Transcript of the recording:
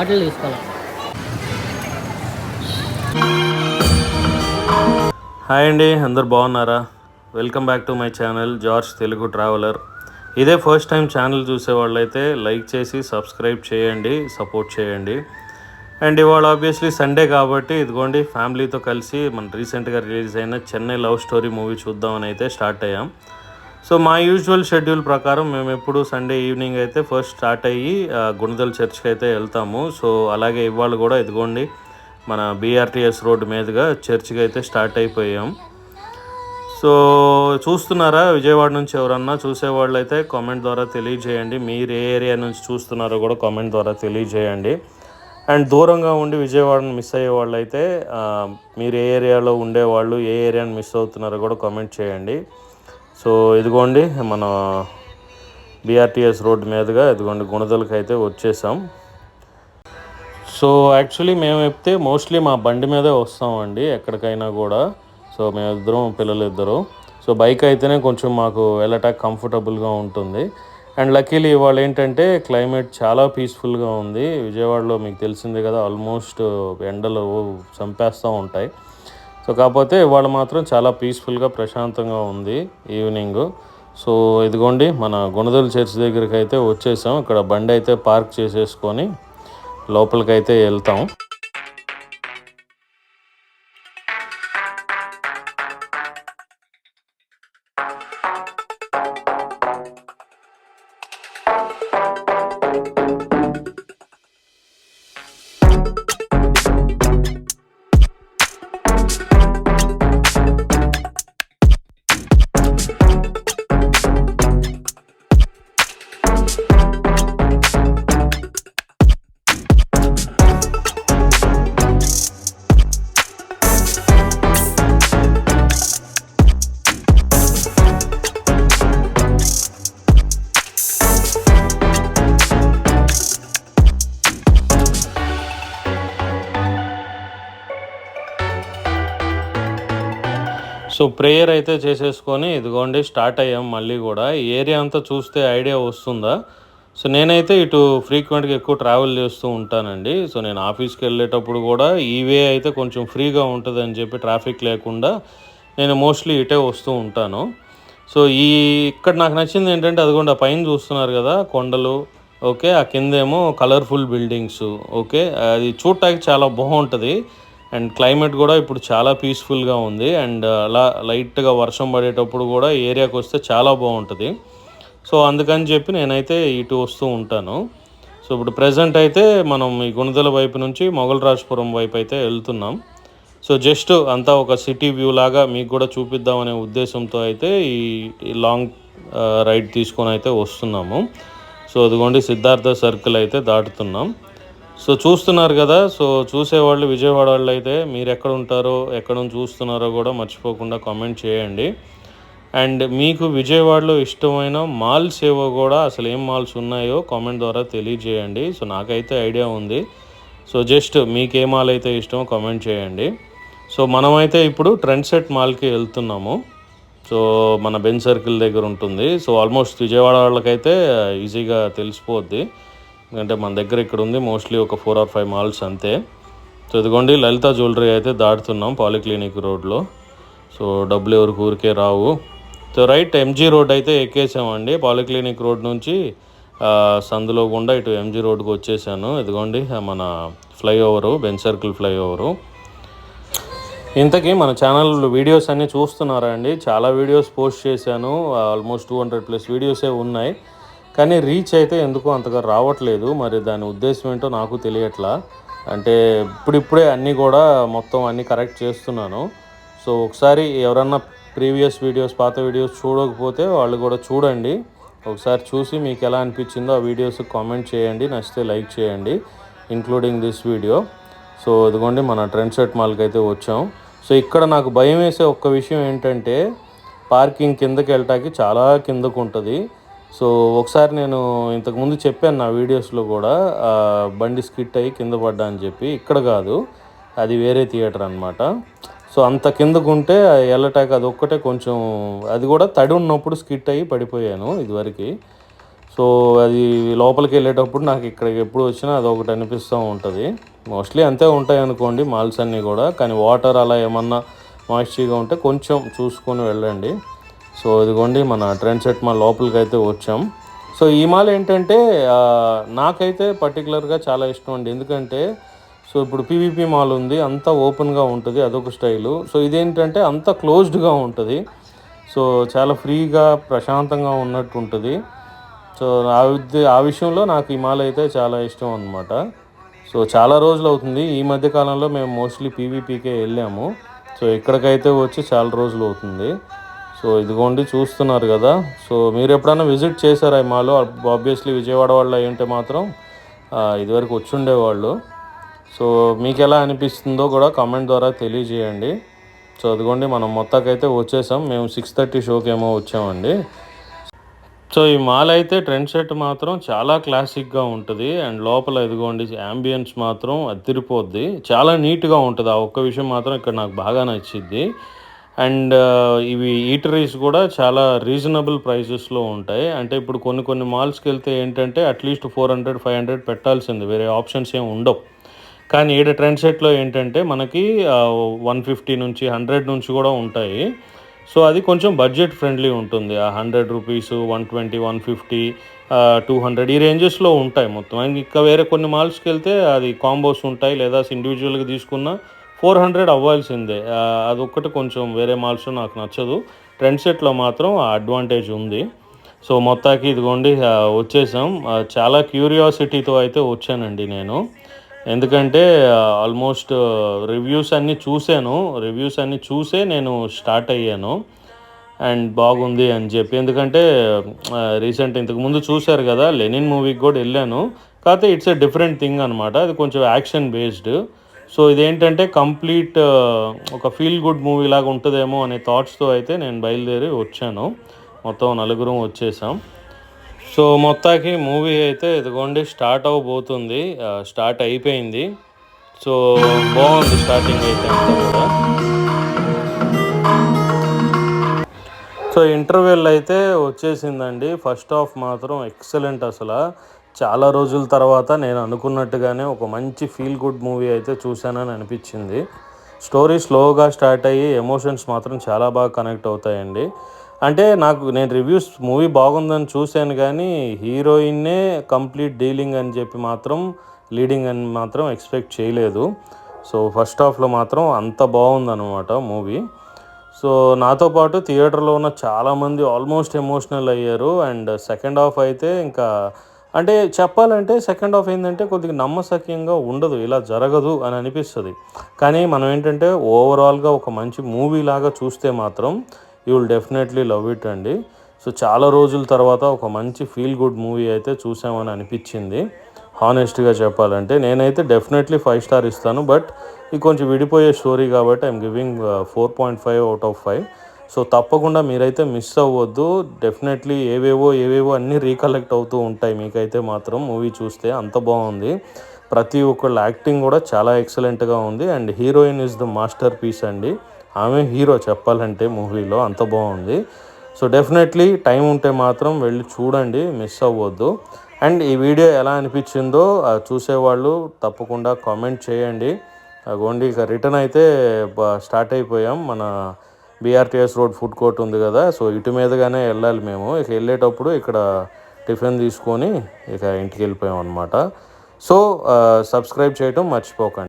Bottle తీసుకోవాలి. Hi అండి, అందరు బాగున్నారా? Welcome back to my channel George Telugu traveller. ఇదే ఫస్ట్ టైం ఛానల్ చూసే వాళ్ళైతే లైక్ చేసి సబ్స్క్రైబ్ చేయండి, సపోర్ట్ చేయండి. అండ్ ఇవాళ ఆబ్వియస్లీ సండే కాబట్టి ఇదిగోండి ఫ్యామిలీతో కలిసి మన రీసెంట్గా రిలీజ్ అయిన చెన్నై లవ్ స్టోరీ మూవీ చూద్దామని అయితే స్టార్ట్ అయ్యాం. సో మా యూజువల్ షెడ్యూల్ ప్రకారం మేము ఎప్పుడు సండే ఈవినింగ్ అయితే ఫస్ట్ స్టార్ట్ అయ్యి గుణదల్ చర్చ్కి అయితే వెళ్తాము. సో అలాగే ఇవాళ కూడా ఇదిగోండి మన బీఆర్టీఎస్ రోడ్డు మీదుగా చర్చ్కి అయితే స్టార్ట్ అయిపోయాం. సో చూస్తున్నారా, విజయవాడ నుంచి ఎవరన్నా చూసేవాళ్ళు అయితే కామెంట్ ద్వారా తెలియజేయండి. మీరు ఏ ఏరియా నుంచి చూస్తున్నారో కూడా కామెంట్ ద్వారా తెలియజేయండి. అండ్ దూరంగా ఉండి విజయవాడను మిస్ అయ్యే వాళ్ళు అయితే మీరు ఏ ఏరియాలో ఉండేవాళ్ళు, ఏ ఏరియాని మిస్ అవుతున్నారో కూడా కామెంట్ చేయండి. సో ఇదిగోండి మన బీఆర్టీఎస్ రోడ్డు మీదుగా ఇదిగోండి గుణదలకి అయితే వచ్చేసాం. సో యాక్చువల్లీ మేము చెప్తే మోస్ట్లీ మా బండి మీదే వస్తామండి ఎక్కడికైనా కూడా. సో మేమిద్దరం పిల్లలు ఇద్దరు. సో బైక్ అయితేనే కొంచెం మాకు వెళ్ళటానికి కంఫర్టబుల్గా ఉంటుంది. అండ్ లక్కీలీ ఇవాళ ఏంటంటే క్లైమేట్ చాలా పీస్ఫుల్గా ఉంది. విజయవాడలో మీకు తెలిసిందే కదా, ఆల్మోస్ట్ ఎండలు చంపేస్తూ ఉంటాయి. సో కాకపోతే ఇవాళ మాత్రం చాలా పీస్ఫుల్గా ప్రశాంతంగా ఉంది ఈవినింగ్. సో ఇదిగోండి మన గుణదల చర్చ్ దగ్గరికి అయితే వచ్చేసాం. ఇక్కడ బండి అయితే పార్క్ చేసేసుకొని లోపలికైతే వెళ్తాం. సో ప్రేయర్ అయితే చేసేసుకొని ఇదిగోండి స్టార్ట్ అయ్యాం. మళ్ళీ కూడా ఏరియా అంతా చూస్తే ఐడియా వస్తుందా? సో నేనైతే ఇటు ఫ్రీక్వెంట్గా ఎక్కువ ట్రావెల్ చేస్తూ ఉంటానండి. సో నేను ఆఫీస్కి వెళ్ళేటప్పుడు కూడా ఈ వే అయితే కొంచెం ఫ్రీగా ఉంటుంది అని చెప్పి ట్రాఫిక్ లేకుండా నేను మోస్ట్లీ ఇటే వస్తూ ఉంటాను. సో ఇక్కడ నాకు నచ్చింది ఏంటంటే అదిగోండి ఆ పైన చూస్తున్నారు కదా కొండలు, ఓకే, ఆ కిందేమో కలర్ఫుల్ బిల్డింగ్స్, ఓకే, అది చూడటానికి చాలా బాగుంటుంది. అండ్ క్లైమేట్ కూడా ఇప్పుడు చాలా పీస్ఫుల్గా ఉంది. అండ్ అలా లైట్గా వర్షం పడేటప్పుడు కూడా ఏరియాకి వస్తే చాలా బాగుంటుంది. సో అందుకని చెప్పి నేనైతే ఇటు వస్తూ ఉంటాను. సో ఇప్పుడు ప్రజెంట్ అయితే మనం ఈ గుణదల వైపు నుంచి మొగలరాజపురం వైపు అయితే వెళ్తున్నాం. సో జస్ట్ అంతా ఒక సిటీ వ్యూ లాగా మీకు కూడా చూపిద్దామనే ఉద్దేశంతో అయితే ఈ లాంగ్ రైడ్ తీసుకొని అయితే వస్తున్నాము. సో అదిగోండి సిద్ధార్థ సర్కిల్ అయితే దాటుతున్నాం. సో చూస్తున్నారు కదా, సో చూసేవాళ్ళు విజయవాడ వాళ్ళు అయితే మీరు ఎక్కడ ఉంటారో, ఎక్కడ చూస్తున్నారో కూడా మర్చిపోకుండా కామెంట్ చేయండి. అండ్ మీకు విజయవాడలో ఇష్టమైన మాల్స్ ఏవో కూడా, అసలు ఏం మాల్స్ ఉన్నాయో కామెంట్ ద్వారా తెలియజేయండి. సో నాకైతే ఐడియా ఉంది. సో జస్ట్ మీకు ఏ మాల్ అయితే ఇష్టమో కామెంట్ చేయండి. సో మనమైతే ఇప్పుడు ట్రెండ్ సెట్ మాల్కి వెళ్తున్నాము. సో మన బెన్ సర్కిల్ దగ్గర ఉంటుంది. సో ఆల్మోస్ట్ విజయవాడ వాళ్ళకైతే ఈజీగా తెలిసిపోద్ది, ఎందుకంటే మన దగ్గర ఇక్కడ ఉంది మోస్ట్లీ ఒక 4 or 5 మాల్స్ అంతే. సో ఇదిగోండి లలిత జ్యువెలరీ అయితే దాటుతున్నాం పాలిక్లినిక్ రోడ్లో. సో డబ్బులు ఎవరికి ఊరికే రావు. సో రైట్ ఎంజీ రోడ్ అయితే ఎక్కేసామండి. పాలిక్లినిక్ రోడ్ నుంచి సందులో గుండా ఇటు ఎంజీ రోడ్కి వచ్చేసాను. ఇదిగోండి మన ఫ్లైఓవరు, బెన్ సర్కిల్ ఫ్లైఓవరు. ఇంతకీ మన ఛానల్ వీడియోస్ అన్నీ చూస్తున్నారా అండి? చాలా వీడియోస్ పోస్ట్ చేశాను, ఆల్మోస్ట్ 200+ వీడియోసే ఉన్నాయి. కానీ రీచ్ అయితే ఎందుకో అంతగా రావట్లేదు. మరి దాని ఉద్దేశం ఏంటో నాకు తెలియట్లా. అంటే ఇప్పుడిప్పుడే అన్నీ కూడా మొత్తం అన్నీ కరెక్ట్ చేస్తున్నాను. సో ఒకసారి ఎవరన్నా ప్రీవియస్ వీడియోస్, పాత వీడియోస్ చూడకపోతే వాళ్ళు కూడా చూడండి. ఒకసారి చూసి మీకు ఎలా అనిపించిందో ఆ వీడియోస్ కామెంట్ చేయండి, నచ్చితే లైక్ చేయండి, ఇంక్లూడింగ్ దిస్ వీడియో. సో ఇదిగోండి మన ట్రెండ్ సెట్ మాల్కి అయితే వచ్చాం. సో ఇక్కడ నాకు భయం వేసే ఒక్క విషయం ఏంటంటే పార్కింగ్ కిందకి వెళ్ళటానికి చాలా కిందకు ఉంటుంది. సో ఒకసారి నేను ఇంతకుముందు చెప్పాను నా వీడియోస్లో కూడా, బండి స్కిట్ అయ్యి కింద పడ్డా అని చెప్పి. ఇక్కడ కాదు, అది వేరే థియేటర్ అనమాట. సో అంత కిందకుంటే వెళ్ళటాక అది ఒక్కటే కొంచెం, అది కూడా తడి ఉన్నప్పుడు స్కిట్ అయ్యి పడిపోయాను ఇదివరకు. సో అది లోపలికి వెళ్ళేటప్పుడు నాకు ఇక్కడికి ఎప్పుడు వచ్చినా అదొకటి అనిపిస్తూ ఉంటుంది. మోస్ట్లీ అంతే ఉంటాయి అనుకోండి మాల్స్ అన్నీ కూడా. కానీ వాటర్ అలా ఏమన్నా మాయిశ్చర్గా ఉంటే కొంచెం చూసుకొని వెళ్ళండి. సో ఇదిగోండి మన ట్రెండ్ సెట్ మాల్ లోపలికి అయితే వచ్చాం. సో ఈ మాల్ ఏంటంటే నాకైతే పర్టికులర్గా చాలా ఇష్టం అండి. ఎందుకంటే సో ఇప్పుడు పీవీపీ మాల్ ఉంది, అంతా ఓపెన్గా ఉంటుంది, అదొక స్టైలు. సో ఇదేంటంటే అంతా క్లోజ్డ్గా ఉంటుంది. సో చాలా ఫ్రీగా ప్రశాంతంగా ఉన్నట్టు ఉంటుంది. సో ఆ విషయంలో నాకు ఈ మాల్ అయితే చాలా ఇష్టం అనమాట. సో చాలా రోజులు అవుతుంది, ఈ మధ్య కాలంలో మేము మోస్ట్లీ పీవీపీకే వెళ్ళాము. సో ఇక్కడికైతే వచ్చి చాలా రోజులు అవుతుంది. సో ఇదిగోండి చూస్తున్నారు కదా. సో మీరు ఎప్పుడైనా విజిట్ చేశారా ఈ మాల్? ఆబ్వియస్లీ విజయవాడ వాళ్ళు ఏంటంటే మాత్రం ఇదివరకు వచ్చి ఉండేవాళ్ళు. సో మీకు ఎలా అనిపిస్తుందో కూడా కామెంట్ ద్వారా తెలియజేయండి. సో అదిగోండి మనం మొత్తాకైతే వచ్చేసాం. మేము 6:30 షోకి ఏమో వచ్చామండి. సో ఈ మాల్ అయితే ట్రెండ్ సెట్ మాత్రం చాలా క్లాసిక్గా ఉంటుంది. అండ్ లోపల ఇదిగోండి యాంబియన్స్ మాత్రం అదిరిపోద్ది, చాలా నీట్గా ఉంటుంది. ఆ ఒక్క విషయం మాత్రం ఇక్కడ నాకు బాగా నచ్చింది. అండ్ ఇవి ఈటరీస్ కూడా చాలా రీజనబుల్ ప్రైజెస్లో ఉంటాయి. అంటే ఇప్పుడు కొన్ని మాల్స్కి వెళ్తే ఏంటంటే అట్లీస్ట్ 400, 500 పెట్టాల్సింది, వేరే ఆప్షన్స్ ఏమి ఉండవు. కానీ ఈడ ట్రెండ్ సెట్లో ఏంటంటే మనకి 150 నుంచి 100 నుంచి కూడా ఉంటాయి. సో అది కొంచెం బడ్జెట్ ఫ్రెండ్లీ ఉంటుంది. ఆ 100 రూపీస్, 120, 150, 200 ఈ రేంజెస్లో ఉంటాయి మొత్తం. ఇంకా వేరే కొన్ని మాల్స్కి వెళ్తే అది కాంబోస్ ఉంటాయి, లేదా ఇండివిజువల్గా తీసుకున్న 400 అవ్వాల్సిందే. అదొక్కటి కొంచెం వేరే మాల్స్లో నాకు నచ్చదు. ట్రెండ్ సెట్లో మాత్రం ఆ అడ్వాంటేజ్ ఉంది. సో మొత్తానికి ఇదిగోండి వచ్చేసాం. చాలా క్యూరియాసిటీతో అయితే వచ్చానండి నేను. ఎందుకంటే ఆల్మోస్ట్ రివ్యూస్ అన్నీ చూసే నేను స్టార్ట్ అయ్యాను. అండ్ బాగుంది అని చెప్పి. ఎందుకంటే రీసెంట్ ఇంతకుముందు చూశారు కదా లెనిన్ మూవీకి కూడా వెళ్ళాను. కాకపోతే ఇట్స్ ఎ డిఫరెంట్ థింగ్ అనమాట. అది కొంచెం యాక్షన్ బేస్డ్. సో ఇదేంటంటే కంప్లీట్ ఒక ఫీల్ గుడ్ మూవీ లాగా ఉంటుందేమో అనే థాట్స్తో అయితే నేను బయలుదేరి వచ్చాను. మొత్తం నలుగురం వచ్చేసాం. సో మొత్తానికి మూవీ అయితే ఇదిగోండి స్టార్ట్ అవ్వబోతుంది, స్టార్ట్ అయిపోయింది. సో బాగుంది స్టార్టింగ్ అయితే అంతా కూడా. సో ఇంటర్వెల్ అయితే వచ్చేసిందండి. ఫస్ట్ హాఫ్ మాత్రం ఎక్సలెంట్. అసలు చాలా రోజుల తర్వాత నేను అనుకున్నట్టుగానే ఒక మంచి ఫీల్ గుడ్ మూవీ అయితే చూశానని అనిపించింది. స్టోరీ స్లోగా స్టార్ట్ అయ్యి ఎమోషన్స్ మాత్రం చాలా బాగా కనెక్ట్ అవుతాయండి. అంటే నేను రివ్యూస్ మూవీ బాగుందని చూశాను, కానీ హీరోయిన్నే కంప్లీట్ డీలింగ్ అని చెప్పి మాత్రం లీడింగ్ అని మాత్రం ఎక్స్పెక్ట్ చేయలేదు. సో ఫస్ట్ హాఫ్లో మాత్రం అంత బాగుందన్నమాట మూవీ. సో నాతో పాటు థియేటర్లో ఉన్న చాలామంది ఆల్మోస్ట్ ఎమోషనల్ అయ్యారు. అండ్ సెకండ్ హాఫ్ అయితే ఇంకా అంటే చెప్పాలంటే సెకండ్ హాఫ్ ఏంటంటే కొద్దిగా నమ్మశక్యంగా ఉండదు, ఇలా జరగదు అని అనిపిస్తుంది. కానీ మనం ఏంటంటే ఓవరాల్గా ఒక మంచి మూవీ లాగా చూస్తే మాత్రం you will definitely love it అండి. సో చాలా రోజుల తర్వాత ఒక మంచి ఫీల్ గుడ్ మూవీ అయితే చూసామని అనిపించింది. హానెస్ట్గా చెప్పాలంటే నేనైతే డెఫినెట్లీ 5 స్టార్ ఇస్తాను. బట్ ఇది కొంచెం విడిపోయే స్టోరీ కాబట్టి I'm giving 4.5 out of 5. So తప్పకుండా మీరైతే మిస్ అవ్వద్దు. డెఫినెట్లీ ఏవేవో అన్నీ రీకలెక్ట్ అవుతూ ఉంటాయి మీకైతే మాత్రం మూవీ చూస్తే. అంత బాగుంది. ప్రతి ఒక్కళ్ళ యాక్టింగ్ కూడా చాలా ఎక్సలెంట్గా ఉంది. And heroine is the masterpiece అండి. ఆమె హీరో చెప్పాలంటే మూవీలో, అంత బాగుంది. సో డెఫినెట్లీ టైం ఉంటే మాత్రం వెళ్ళి చూడండి, మిస్ అవ్వద్దు. అండ్ ఈ వీడియో ఎలా అనిపించిందో చూసేవాళ్ళు తప్పకుండా కామెంట్ చేయండి. అగోండి ఇక రిటర్న్ అయితే స్టార్ట్ అయిపోయాం. మన బీఆర్టీఎస్ రోడ్ ఫుడ్ కోర్ట్ ఉంది కదా, సో ఇటు మీదగానే వెళ్ళాలి మేము. ఇక వెళ్ళేటప్పుడు ఇక్కడ టిఫిన్ తీసుకొని ఇక ఇంటికి వెళ్ళిపోయాం అనమాట. సో సబ్స్క్రైబ్ చేయటం మర్చిపోకండి.